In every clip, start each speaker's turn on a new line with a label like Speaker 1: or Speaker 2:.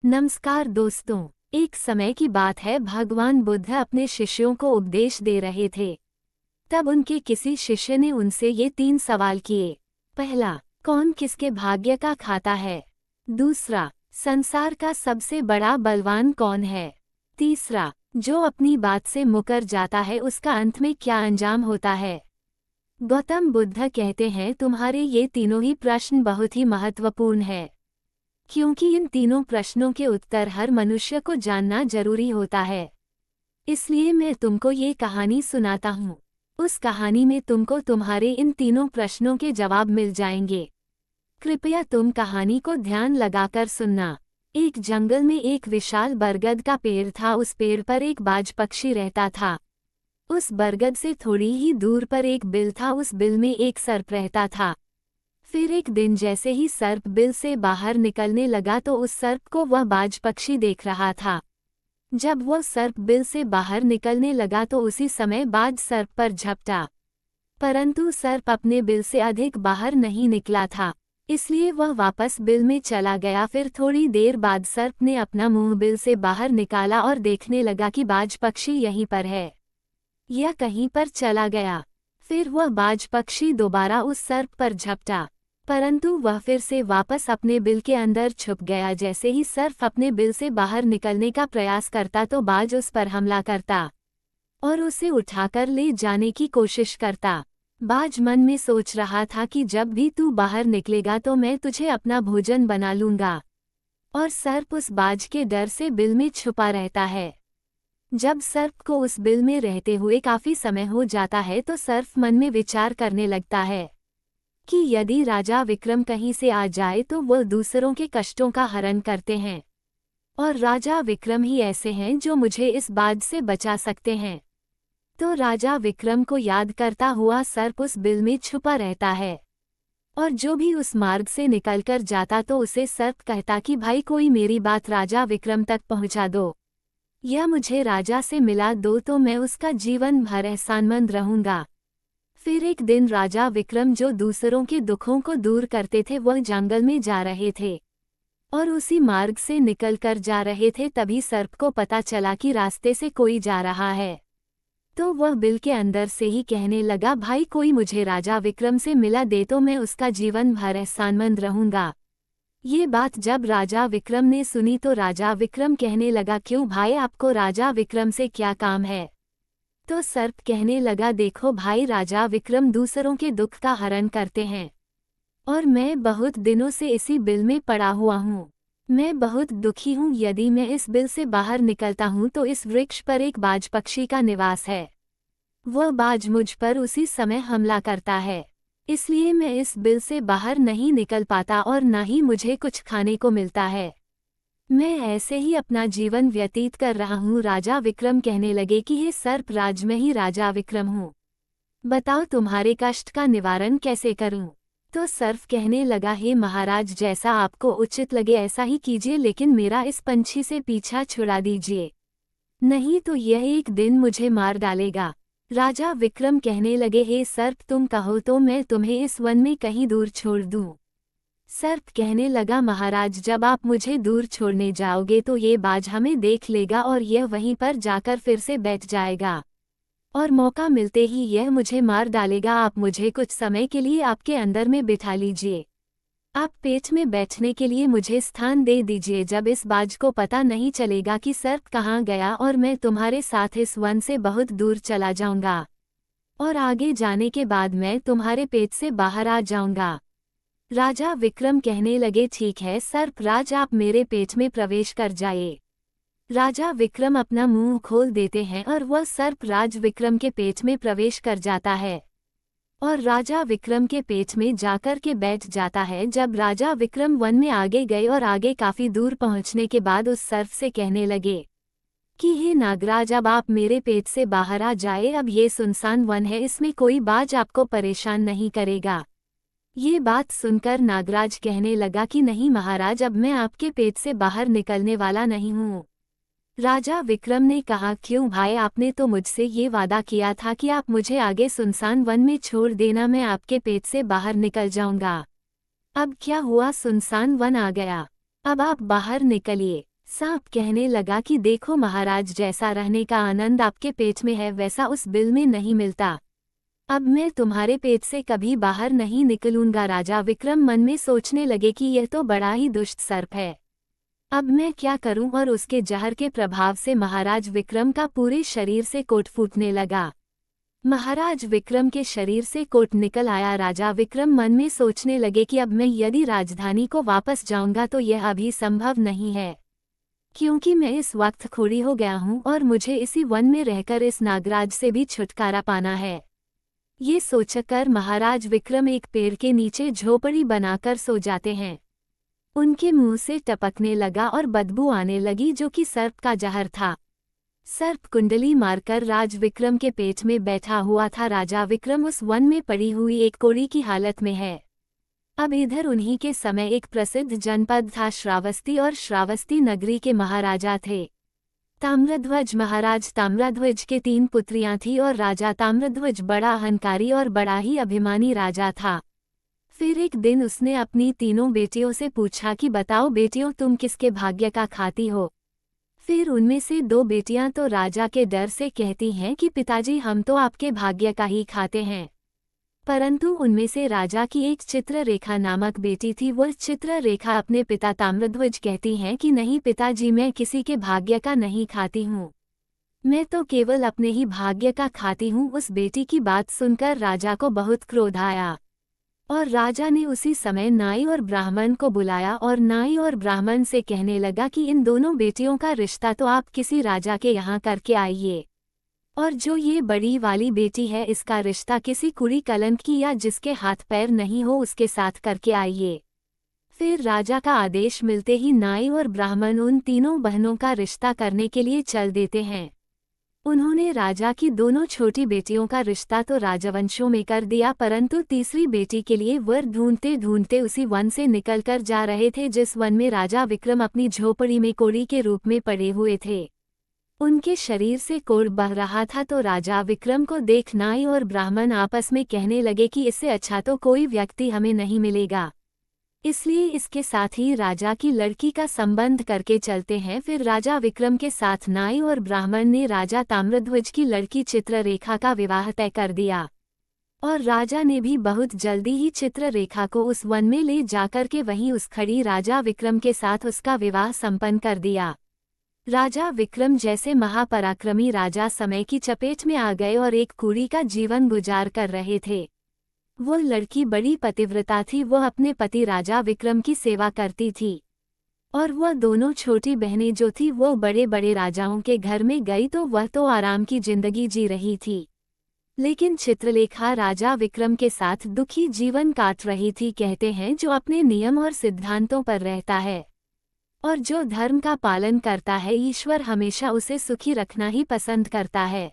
Speaker 1: नमस्कार दोस्तों। एक समय की बात है, भगवान बुद्ध अपने शिष्यों को उपदेश दे रहे थे। तब उनके किसी शिष्य ने उनसे ये 3 सवाल किए। पहला, कौन किसके भाग्य का खाता है? दूसरा, संसार का सबसे बड़ा बलवान कौन है? तीसरा, जो अपनी बात से मुकर जाता है उसका अंत में क्या अंजाम होता है? गौतम बुद्ध कहते हैं, तुम्हारे ये तीनों ही प्रश्न बहुत ही महत्वपूर्ण है, क्योंकि इन तीनों प्रश्नों के उत्तर हर मनुष्य को जानना जरूरी होता है। इसलिए मैं तुमको ये कहानी सुनाता हूँ। उस कहानी में तुमको तुम्हारे इन तीनों प्रश्नों के जवाब मिल जाएंगे। कृपया तुम कहानी को ध्यान लगाकर सुनना। एक जंगल में एक विशाल बरगद का पेड़ था। उस पेड़ पर एक बाज पक्षी रहता था। उस बरगद से थोड़ी ही दूर पर एक बिल था। उस बिल में एक सर्प रहता था। फिर एक दिन जैसे ही सर्प बिल से बाहर निकलने लगा तो उस सर्प को वह बाज पक्षी देख रहा था। जब वह सर्प बिल से बाहर निकलने लगा तो उसी समय बाज सर्प पर झपटा, परंतु सर्प अपने बिल से अधिक बाहर नहीं निकला था, इसलिए वह वापस बिल में चला गया। फिर थोड़ी देर बाद सर्प ने अपना मुंह बिल से बाहर निकाला और देखने लगा कि बाज पक्षी यहीं पर है या कहीं पर चला गया। फिर वह बाज पक्षी दोबारा उस सर्प पर झपटा, परंतु वह फिर से वापस अपने बिल के अंदर छुप गया। जैसे ही सर्प अपने बिल से बाहर निकलने का प्रयास करता तो बाज उस पर हमला करता और उसे उठाकर ले जाने की कोशिश करता। बाज मन में सोच रहा था कि जब भी तू बाहर निकलेगा तो मैं तुझे अपना भोजन बना लूंगा। और सर्प उस बाज के डर से बिल में छुपा रहता है। जब सर्प को उस बिल में रहते हुए काफी समय हो जाता है तो सर्प मन में विचार करने लगता है कि यदि राजा विक्रम कहीं से आ जाए तो वह दूसरों के कष्टों का हरण करते हैं, और राजा विक्रम ही ऐसे हैं जो मुझे इस बाज से बचा सकते हैं। तो राजा विक्रम को याद करता हुआ सर्प उस बिल में छुपा रहता है, और जो भी उस मार्ग से निकलकर जाता तो उसे सर्प कहता कि भाई कोई मेरी बात राजा विक्रम तक पहुंचा दो, या मुझे राजा से मिला दो तो मैं उसका जीवन भर एहसानमंद रहूंगा। फिर एक दिन राजा विक्रम जो दूसरों के दुखों को दूर करते थे वह जंगल में जा रहे थे और उसी मार्ग से निकलकर जा रहे थे। तभी सर्प को पता चला कि रास्ते से कोई जा रहा है, तो वह बिल के अंदर से ही कहने लगा, भाई कोई मुझे राजा विक्रम से मिला दे तो मैं उसका जीवन भर एहसानमंद रहूंगा। ये बात जब राजा विक्रम ने सुनी तो राजा विक्रम कहने लगा, क्यों भाई, आपको राजा विक्रम से क्या काम है? तो सर्प कहने लगा, देखो भाई, राजा विक्रम दूसरों के दुख का हरण करते हैं और मैं बहुत दिनों से इसी बिल में पड़ा हुआ हूँ। मैं बहुत दुखी हूँ। यदि मैं इस बिल से बाहर निकलता हूँ तो इस वृक्ष पर एक बाज पक्षी का निवास है। वह बाज मुझ पर उसी समय हमला करता है, इसलिए मैं इस बिल से बाहर नहीं निकल पाता और न ही मुझे कुछ खाने को मिलता है। मैं ऐसे ही अपना जीवन व्यतीत कर रहा हूँ। राजा विक्रम कहने लगे कि हे सर्प राज, मैं ही राजा विक्रम हूँ, बताओ तुम्हारे कष्ट का निवारण कैसे करूँ? तो सर्प कहने लगा, हे महाराज, जैसा आपको उचित लगे ऐसा ही कीजिए, लेकिन मेरा इस पंछी से पीछा छुड़ा दीजिए, नहीं तो यह एक दिन मुझे मार डालेगा। राजा विक्रम कहने लगे, हे सर्प, तुम कहो तो मैं तुम्हें इस वन में कहीं दूर छोड़ दूँ। सर्प कहने लगा, महाराज, जब आप मुझे दूर छोड़ने जाओगे तो ये बाज हमें देख लेगा और यह वहीं पर जाकर फिर से बैठ जाएगा और मौका मिलते ही यह मुझे मार डालेगा। आप मुझे कुछ समय के लिए आपके अंदर में बिठा लीजिए, आप पेट में बैठने के लिए मुझे स्थान दे दीजिए। जब इस बाज को पता नहीं चलेगा कि सर्प कहाँ गया और मैं तुम्हारे साथ इस वन से बहुत दूर चला जाऊंगा और आगे जाने के बाद मैं तुम्हारे पेट से बाहर आ जाऊंगा। राजा विक्रम कहने लगे, ठीक है सर्प राज, आप मेरे पेट में प्रवेश कर जाइए। राजा विक्रम अपना मुंह खोल देते हैं और वह सर्प राज विक्रम के पेट में प्रवेश कर जाता है और राजा विक्रम के पेट में जाकर के बैठ जाता है। जब राजा विक्रम वन में आगे गए और आगे काफी दूर पहुंचने के बाद उस सर्प से कहने लगे कि हे नागराज, अब आप मेरे पेट से बाहर आ जाए। अब ये सुनसान वन है, इसमें कोई बाज आपको परेशान नहीं करेगा। ये बात सुनकर नागराज कहने लगा कि नहीं महाराज, अब मैं आपके पेट से बाहर निकलने वाला नहीं हूँ। राजा विक्रम ने कहा, क्यों भाई, आपने तो मुझसे ये वादा किया था कि आप मुझे आगे सुनसान वन में छोड़ देना, मैं आपके पेट से बाहर निकल जाऊंगा। अब क्या हुआ, सुनसान वन आ गया, अब आप बाहर निकलिए। सांप कहने लगा कि देखो महाराज, जैसा रहने का आनंद आपके पेट में है वैसा उस बिल में नहीं मिलता। अब मैं तुम्हारे पेट से कभी बाहर नहीं निकलूंगा। राजा विक्रम मन में सोचने लगे कि यह तो बड़ा ही दुष्ट सर्प है, अब मैं क्या करूं। और उसके जहर के प्रभाव से महाराज विक्रम का पूरे शरीर से कोट फूटने लगा। महाराज विक्रम के शरीर से कोट निकल आया। राजा विक्रम मन में सोचने लगे कि अब मैं यदि राजधानी को वापस जाऊंगा तो यह अभी संभव नहीं है, क्योंकि मैं इस वक्त खोड़ी हो गया हूं और मुझे इसी वन में रहकर इस नागराज से भी छुटकारा पाना है। ये सोचकर महाराज विक्रम एक पेड़ के नीचे झोपड़ी बनाकर सो जाते हैं। उनके मुंह से टपकने लगा और बदबू आने लगी जो कि सर्प का जहर था। सर्प कुंडली मारकर राज विक्रम के पेट में बैठा हुआ था। राजा विक्रम उस वन में पड़ी हुई एक कोड़ी की हालत में है। अब इधर उन्हीं के समय एक प्रसिद्ध जनपद था श्रावस्ती, और श्रावस्ती नगरी के महाराजा थे ताम्रध्वज। महाराज ताम्रध्वज के 3 पुत्रियां थीं और राजा ताम्रध्वज बड़ा अहंकारी और बड़ा ही अभिमानी राजा था। फिर एक दिन उसने अपनी तीनों बेटियों से पूछा कि बताओ बेटियों, तुम किसके भाग्य का खाती हो। फिर उनमें से 2 बेटियां तो राजा के डर से कहती हैं कि पिताजी हम तो आपके भाग्य का ही खाते हैं, परंतु उनमें से राजा की एक चित्ररेखा नामक बेटी थी। वह चित्ररेखा अपने पिता ताम्रध्वज कहती हैं कि नहीं पिताजी, मैं किसी के भाग्य का नहीं खाती हूँ, मैं तो केवल अपने ही भाग्य का खाती हूँ। उस बेटी की बात सुनकर राजा को बहुत क्रोध आया और राजा ने उसी समय नाई और ब्राह्मण को बुलाया और नाई और ब्राह्मण से कहने लगा कि इन दोनों बेटियों का रिश्ता तो आप किसी राजा के यहाँ करके आइए, और जो ये बड़ी वाली बेटी है इसका रिश्ता किसी कुड़ी कलंक की या जिसके हाथ पैर नहीं हो उसके साथ करके आइए। फिर राजा का आदेश मिलते ही नाई और ब्राह्मण उन तीनों बहनों का रिश्ता करने के लिए चल देते हैं। उन्होंने राजा की दोनों छोटी बेटियों का रिश्ता तो राजवंशों में कर दिया, परंतु तीसरी बेटी के लिए वर ढूंढते ढूंढते उसी वन से निकलकर जा रहे थे जिस वन में राजा विक्रम अपनी झोपड़ी में कोड़ी के रूप में पड़े हुए थे। उनके शरीर से कोड़ बह रहा था तो राजा विक्रम को देख नाई और ब्राह्मण आपस में कहने लगे कि इससे अच्छा तो कोई व्यक्ति हमें नहीं मिलेगा, इसलिए इसके साथ ही राजा की लड़की का संबंध करके चलते हैं। फिर राजा विक्रम के साथ नाई और ब्राह्मण ने राजा ताम्रध्वज की लड़की चित्ररेखा का विवाह तय कर दिया, और राजा ने भी बहुत जल्दी ही चित्ररेखा को उस वन में ले जाकर के वहीं उस खड़ी राजा विक्रम के साथ उसका विवाह संपन्न कर दिया। राजा विक्रम जैसे महापराक्रमी राजा समय की चपेट में आ गए और एक कुड़ी का जीवन गुजार कर रहे थे। वो लड़की बड़ी पतिव्रता थी, वह अपने पति राजा विक्रम की सेवा करती थी, और वह दोनों छोटी बहनें जो थी वो बड़े बड़े राजाओं के घर में गई तो वह तो आराम की जिंदगी जी रही थी, लेकिन चित्रलेखा राजा विक्रम के साथ दुखी जीवन काट रही थी। कहते हैं जो अपने नियम और सिद्धांतों पर रहता है और जो धर्म का पालन करता है, ईश्वर हमेशा उसे सुखी रखना ही पसंद करता है।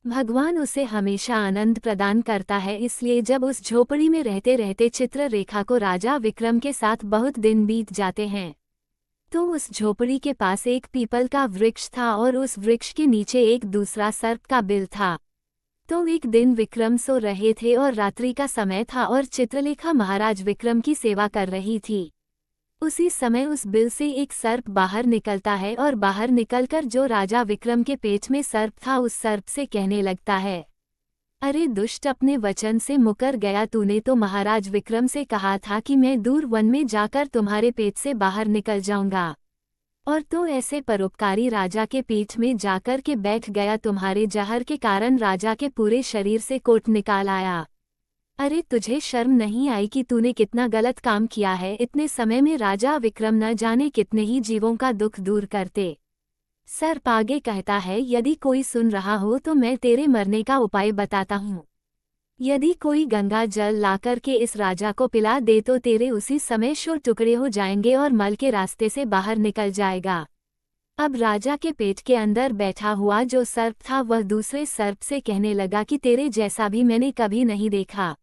Speaker 1: भगवान उसे हमेशा आनंद प्रदान करता है। इसलिए जब उस झोपड़ी में रहते रहते चित्ररेखा को राजा विक्रम के साथ बहुत दिन बीत जाते हैं, तो उस झोपड़ी के पास एक पीपल का वृक्ष था और उस वृक्ष के नीचे एक दूसरा सर्प का बिल था। तो एक दिन विक्रम सो रहे थे और रात्रि का समय था और चित्रलेखा महाराज विक्रम की सेवा कर रही थी। उसी समय उस बिल से एक सर्प बाहर निकलता है और बाहर निकलकर जो राजा विक्रम के पेट में सर्प था उस सर्प से कहने लगता है, अरे दुष्ट, अपने वचन से मुकर गया। तूने तो महाराज विक्रम से कहा था कि मैं दूर वन में जाकर तुम्हारे पेट से बाहर निकल जाऊंगा, और तो ऐसे परोपकारी राजा के पीठ में जाकर के बैठ गया। तुम्हारे जहर के कारण राजा के पूरे शरीर से कोट निकाल आया। अरे तुझे शर्म नहीं आई कि तूने कितना गलत काम किया है। इतने समय में राजा विक्रम न जाने कितने ही जीवों का दुख दूर करते। सर्प आगे कहता है, यदि कोई सुन रहा हो तो मैं तेरे मरने का उपाय बताता हूँ। यदि कोई गंगा जल लाकर के इस राजा को पिला दे तो तेरे उसी समय 100 टुकड़े हो जाएंगे और मल के रास्ते से बाहर निकल जाएगा। अब राजा के पेट के अंदर बैठा हुआ जो सर्प था वह दूसरे सर्प से कहने लगा कि तेरे जैसा भी मैंने कभी नहीं देखा।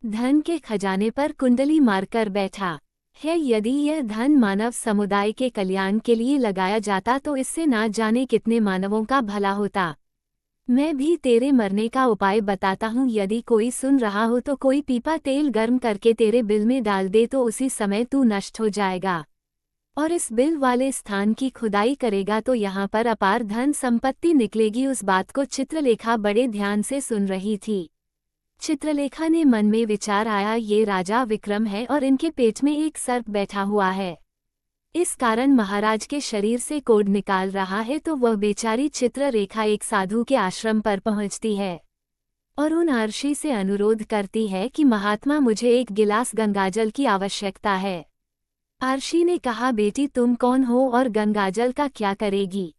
Speaker 1: धन के खजाने पर कुंडली मारकर बैठा है। यदि यह धन मानव समुदाय के कल्याण के लिए लगाया जाता तो इससे ना जाने कितने मानवों का भला होता। मैं भी तेरे मरने का उपाय बताता हूँ। यदि कोई सुन रहा हो तो कोई पीपा तेल गर्म करके तेरे बिल में डाल दे तो उसी समय तू नष्ट हो जाएगा। और इस बिल वाले स्थान की खुदाई करेगा तो यहाँ पर अपार धन संपत्ति निकलेगी। उस बात को चित्रलेखा बड़े ध्यान से सुन रही थी। चित्रलेखा ने मन में विचार आया, ये राजा विक्रम है और इनके पेट में एक सर्प बैठा हुआ है। इस कारण महाराज के शरीर से कोढ़ निकाल रहा है। तो वह बेचारी चित्ररेखा एक साधु के आश्रम पर पहुंचती है और उन अर्षि से अनुरोध करती है कि महात्मा, मुझे एक गिलास गंगाजल की आवश्यकता है। अर्षि ने कहा, बेटी तुम कौन हो और गंगाजल का क्या करेगी?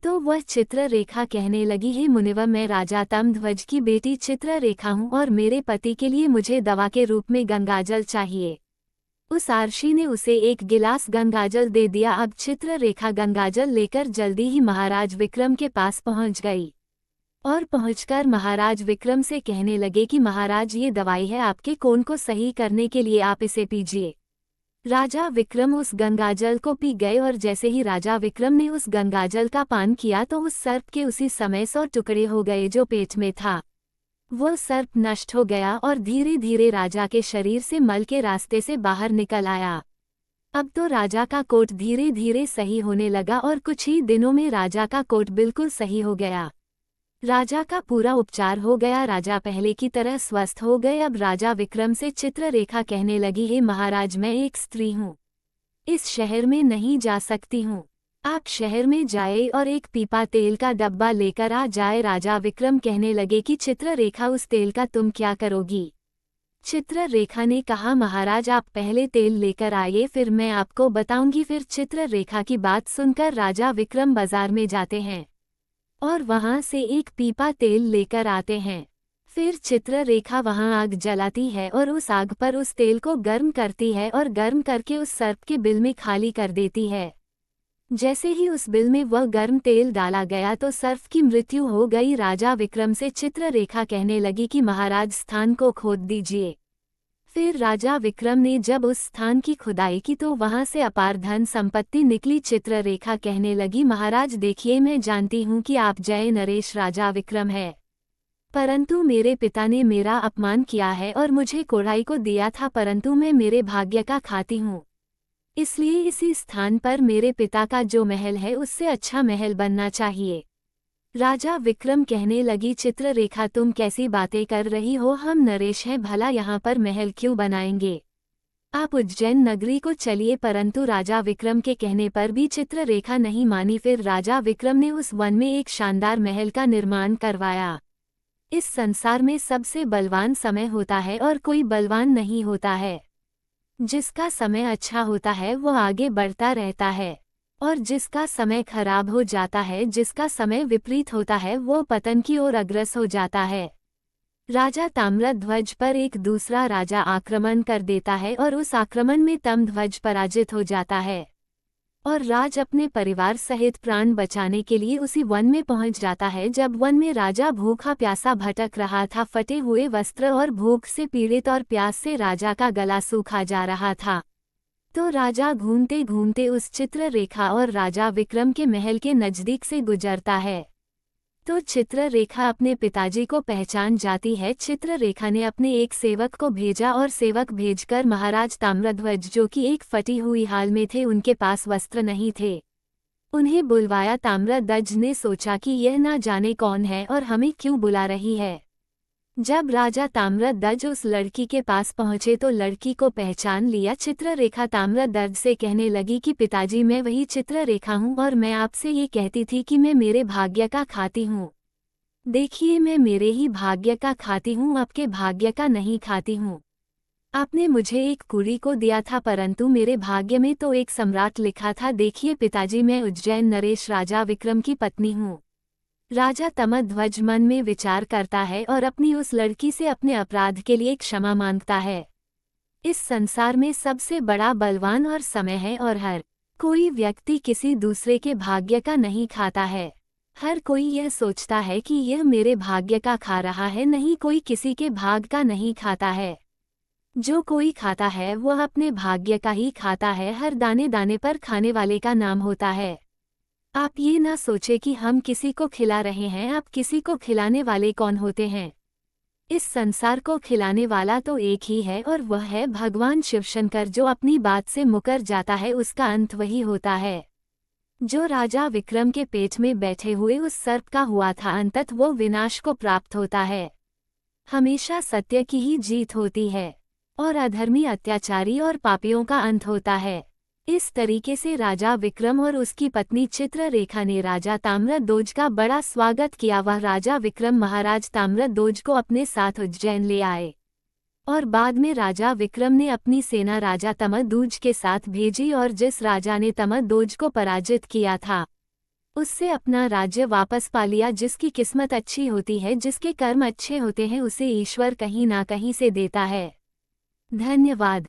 Speaker 1: तो वह चित्ररेखा कहने लगी, हे मुनिवर, मैं राजा तमध्वज की बेटी चित्ररेखा हूँ और मेरे पति के लिए मुझे दवा के रूप में गंगाजल चाहिए। उस अर्षि ने उसे एक गिलास गंगाजल दे दिया। अब चित्ररेखा गंगाजल लेकर जल्दी ही महाराज विक्रम के पास पहुंच गई और पहुंचकर महाराज विक्रम से कहने लगे कि महाराज, ये दवाई है आपके कोढ़ को सही करने के लिए, आप इसे पीजिए। राजा विक्रम उस गंगाजल को पी गए और जैसे ही राजा विक्रम ने उस गंगाजल का पान किया तो उस सर्प के उसी समय 100 टुकड़े हो गए जो पेट में था। वह सर्प नष्ट हो गया और धीरे धीरे राजा के शरीर से मल के रास्ते से बाहर निकल आया। अब तो राजा का कोढ़ धीरे धीरे सही होने लगा और कुछ ही दिनों में राजा का कोढ़ बिल्कुल सही हो गया। राजा का पूरा उपचार हो गया। राजा पहले की तरह स्वस्थ हो गए। अब राजा विक्रम से चित्ररेखा कहने लगी, हे महाराज, मैं एक स्त्री हूँ, इस शहर में नहीं जा सकती हूँ। आप शहर में जाए और एक पीपा तेल का डब्बा लेकर आ जाए। राजा विक्रम कहने लगे कि चित्ररेखा, उस तेल का तुम क्या करोगी? चित्ररेखा ने कहा, महाराज आप पहले तेल लेकर आइए, फिर मैं आपको बताऊंगी। फिर चित्ररेखा की बात सुनकर राजा विक्रम बाजार में जाते हैं और वहां से एक पीपा तेल लेकर आते हैं। फिर चित्ररेखा वहां आग जलाती है और उस आग पर उस तेल को गर्म करती है और गर्म करके उस सर्प के बिल में खाली कर देती है। जैसे ही उस बिल में वह गर्म तेल डाला गया तो सर्प की मृत्यु हो गई। राजा विक्रम से चित्ररेखा कहने लगी कि महाराज, स्थान को खोद दीजिए। फिर राजा विक्रम ने जब उस स्थान की खुदाई की तो वहां से अपार धन संपत्ति निकली। चित्ररेखा कहने लगी, महाराज देखिए, मैं जानती हूँ कि आप जय नरेश राजा विक्रम है, परंतु मेरे पिता ने मेरा अपमान किया है और मुझे कोढ़ाई को दिया था, परंतु मैं मेरे भाग्य का खाती हूँ, इसलिए इसी स्थान पर मेरे पिता का जो महल है उससे अच्छा महल बनना चाहिए। राजा विक्रम कहने लगी, चित्ररेखा तुम कैसी बातें कर रही हो? हम नरेश हैं, भला यहाँ पर महल क्यों बनाएंगे? आप उज्जैन नगरी को चलिए। परंतु राजा विक्रम के कहने पर भी चित्ररेखा नहीं मानी। फिर राजा विक्रम ने उस वन में एक शानदार महल का निर्माण करवाया। इस संसार में सबसे बलवान समय होता है और कोई बलवान नहीं होता है। जिसका समय अच्छा होता है वो आगे बढ़ता रहता है और जिसका समय खराब हो जाता है, जिसका समय विपरीत होता है, वो पतन की ओर अग्रसर हो जाता है। राजा ताम्रध्वज पर एक दूसरा राजा आक्रमण कर देता है और उस आक्रमण में तमध्वज पराजित हो जाता है और राज अपने परिवार सहित प्राण बचाने के लिए उसी वन में पहुंच जाता है। जब वन में राजा भूखा प्यासा भटक रहा था, फटे हुए वस्त्र और भूख से पीड़ित और प्यास से राजा का गला सूखा जा रहा था, तो राजा घूमते घूमते उस चित्ररेखा और राजा विक्रम के महल के नजदीक से गुजरता है। तो चित्ररेखा अपने पिताजी को पहचान जाती है। चित्ररेखा ने अपने एक सेवक को भेजा और सेवक भेजकर महाराज ताम्रध्वज, जो कि एक फटी हुई हाल में थे, उनके पास वस्त्र नहीं थे, उन्हें बुलवाया। ताम्रध्वज ने सोचा कि यह ना जाने कौन है और हमें क्यों बुला रही है। जब राजा ताम्रध्वज उस लड़की के पास पहुंचे तो लड़की को पहचान लिया। चित्ररेखा ताम्रध्वज से कहने लगी कि पिताजी, मैं वही चित्ररेखा हूँ और मैं आपसे ये कहती थी कि मैं मेरे भाग्य का खाती हूँ। देखिए, मैं मेरे ही भाग्य का खाती हूँ, आपके भाग्य का नहीं खाती हूँ। आपने मुझे एक कुड़ी को दिया था, परंतु मेरे भाग्य में तो एक सम्राट लिखा था। देखिए पिताजी, मैं उज्जैन नरेश राजा विक्रम की पत्नी हूँ। राजा तमध्वज मन में विचार करता है और अपनी उस लड़की से अपने अपराध के लिए क्षमा मांगता है। इस संसार में सबसे बड़ा बलवान और समय है और हर कोई व्यक्ति किसी दूसरे के भाग्य का नहीं खाता है। हर कोई यह सोचता है कि यह मेरे भाग्य का खा रहा है, नहीं कोई किसी के भाग का नहीं खाता है। जो कोई खाता है वह अपने भाग्य का ही खाता है। हर दाने दाने पर खाने वाले का नाम होता है। आप ये ना सोचे कि हम किसी को खिला रहे हैं, आप किसी को खिलाने वाले कौन होते हैं। इस संसार को खिलाने वाला तो एक ही है और वह है भगवान शिवशंकर। जो अपनी बात से मुकर जाता है उसका अंत वही होता है। जो राजा विक्रम के पेट में बैठे हुए उस सर्प का हुआ था अंततः वो विनाश को प्राप्त होता है। हमेशा सत्य की ही जीत होती है और अधर्मी, अत्याचारी और पापियों का अंत होता है। इस तरीके से राजा विक्रम और उसकी पत्नी चित्ररेखा ने राजा ताम्रध्वज का बड़ा स्वागत किया। वह राजा विक्रम महाराज ताम्रध्वज को अपने साथ उज्जैन ले आए और बाद में राजा विक्रम ने अपनी सेना राजा तमद्दुज के साथ भेजी और जिस राजा ने तमद्दुज को पराजित किया था उससे अपना राज्य वापस पा लिया। जिसकी किस्मत अच्छी होती है, जिसके कर्म अच्छे होते हैं, उसे ईश्वर कहीं ना कहीं से देता है। धन्यवाद।